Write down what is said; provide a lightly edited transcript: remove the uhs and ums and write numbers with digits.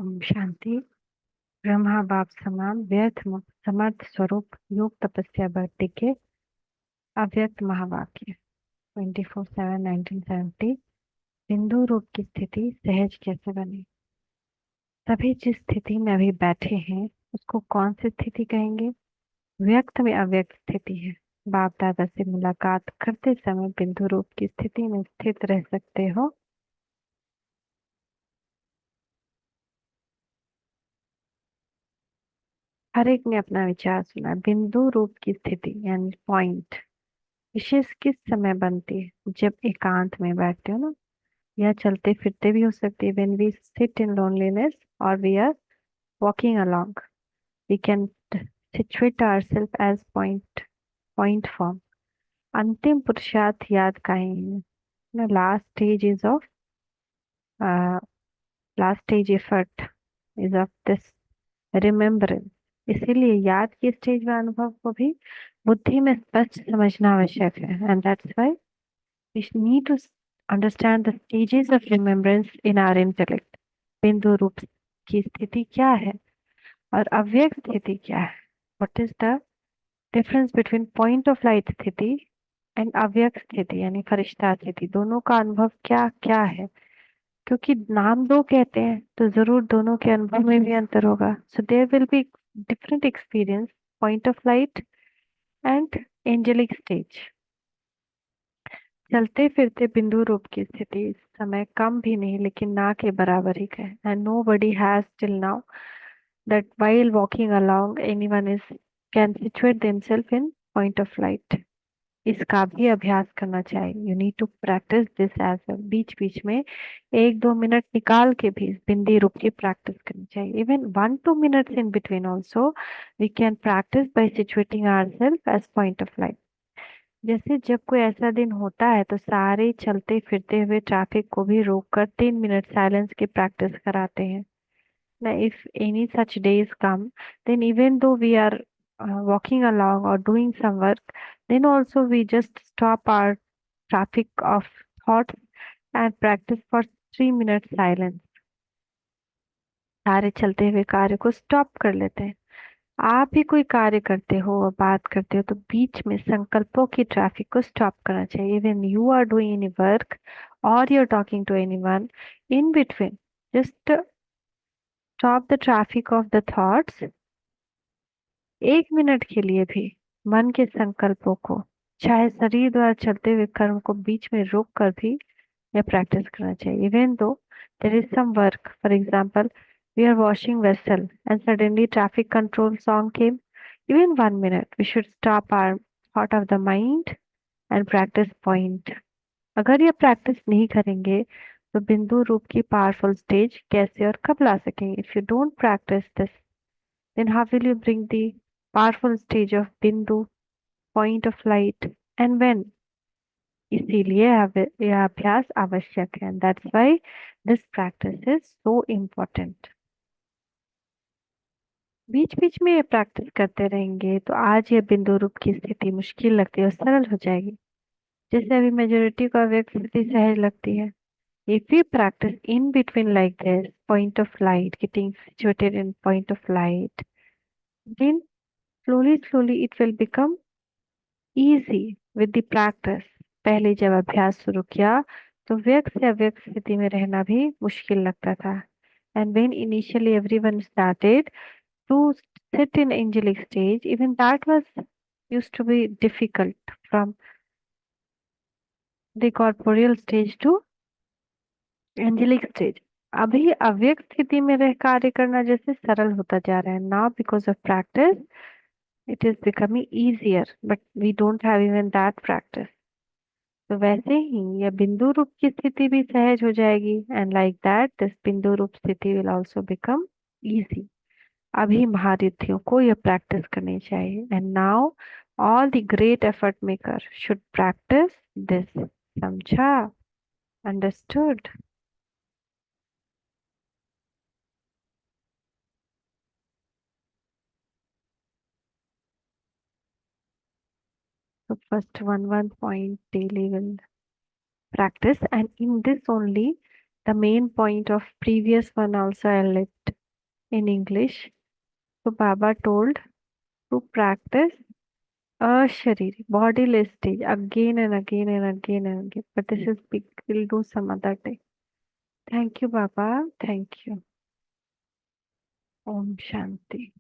ओम शांति। ब्रह्मा बाप समान व्यर्थ मुक्त समर्थ स्वरूप योग तपस्या भक्ति के अव्यक्त महावाक्य 24/7 1970। बिंदु रूप की स्थिति सहज कैसे बने। सभी जिस स्थिति में अभी बैठे हैं उसको कौन सी स्थिति कहेंगे। व्यक्त में अव्यक्त स्थिति है। बाप दादा से मुलाकात करते समय बिंदु रूप की स्थिति में स्थित रह सकते हो। हर एक ने अपना विचार सुना। बिंदु रूप की स्थिति यानी पॉइंट विशेष किस समय बनती है। जब एकांत में बैठते हो ना, या चलते फिरते भी हो सकती है। When we sit in loneliness और we are walking along, we can situate ourselves as point form. अंतिम पुरुषार्थ याद का ही है। Last stage is of last stage effort is of this remembrance. इसीलिए याद की स्टेज में अनुभव को भी बुद्धि में स्पष्ट समझना आवश्यक है। And that's why we need to understand the stages of remembrance in our intellect. बिंदु रूप की स्थिति क्या है और अव्यक्त स्थिति क्या है। What is the difference between point of light स्थिति एंड अव्यक्त स्थिति यानी फरिश्ता स्थिति। दोनों का अनुभव क्या क्या है। क्योंकि नाम दो कहते हैं तो जरूर दोनों के अनुभव में भी अंतर होगा। So there will be different experience point of light and angelic stage. चलते फिरते बिंदु रूप की स्थिति इस समय कम भी नहीं लेकिन ना के बराबर ही है। And nobody has till now that while walking along anyone is can situate themselves in point of light. इसका भी अभ्यास करना चाहिए। You need to practise this as well. बीच बीच में 1-2 मिनट निकाल के भी बिंदी रूप की प्रैक्टिस करनी चाहिए। Even 1-2 minutes in between also we can practice by situating ourselves as point of light. जैसे जब कोई ऐसा दिन होता है तो सारे चलते फिरते हुए ट्रैफिक को भी रोककर 3 मिनट साइलेंस की प्रैक्टिस कराते हैं ना। If any such days come, then even though we are walking along or doing some work, then also we just stop our traffic of thoughts and practice for 3 minutes silence। सारे चलते हुए कार्य को stop कर लेते हैं। आप भी कोई कार्य करते हो और बात करते हो तो बीच में संकल्पों की ट्रैफिक को स्टॉप करना चाहिए। When you are doing any work और you are talking to anyone, in between just stop the traffic of the thoughts. 1 minute के लिए भी मन के संकल्पों को, चाहे शरीर द्वारा चलते हुए कर्म को बीच में रोक कर भी यह प्रैक्टिस करना चाहिए। Even though there is some work, for example we are washing vessel and suddenly traffic control song came, even 1 minute we should stop our thought of the mind and practice point। अगर ये practice नहीं करेंगे तो बिंदु रूप की powerful stage कैसे और कब ला सकेंगे। If you don't practice this, then how will you bring the powerful stage of bindu point of light and when। इसीलिए यह अभ्यास आवश्यक है। That's why this practice is so important. बीच बीच में ये प्रैक्टिस करते रहेंगे तो आज ये बिंदु रूप की स्थिति मुश्किल लगती है और सरल हो जाएगी। जैसे अभी मेजोरिटी को अव्यक्त स्थिति सहज लगती है। If we practice in between like this point of light, getting situated in point of light, then slowly it will become easy with the practice। पहले जब अभ्यास शुरू किया तो व्यक्त से अव्यक्त स्थिति में रहना भी मुश्किल लगता था। And when initially everyone started to sit in angelic stage, even that was used to be difficult from the corporeal stage to angelic stage। अभी अव्यक्त स्थिति में रह कार्य करना जैसे सरल होता जा रहा है। Now because of practice it is becoming easier, but we don't have even that practice। तो वैसे ही यह बिंदु रूप की स्थिति भी सहज हो जाएगी। एंड लाइक दैट दिस बिंदु रूप स्थिति विल आल्सो बिकम इजी। अभी महारथियों को यह प्रैक्टिस करनी चाहिए। And now all the great effort maker should practice this. समझा? Understood? So first one point daily will practice, and in this only The main point of previous one also I left in English. So Baba told to practice a shariri, bodiless stage again and again and again and again. But this is big. We'll do some other day. Thank you, Baba. Thank you. Om Shanti.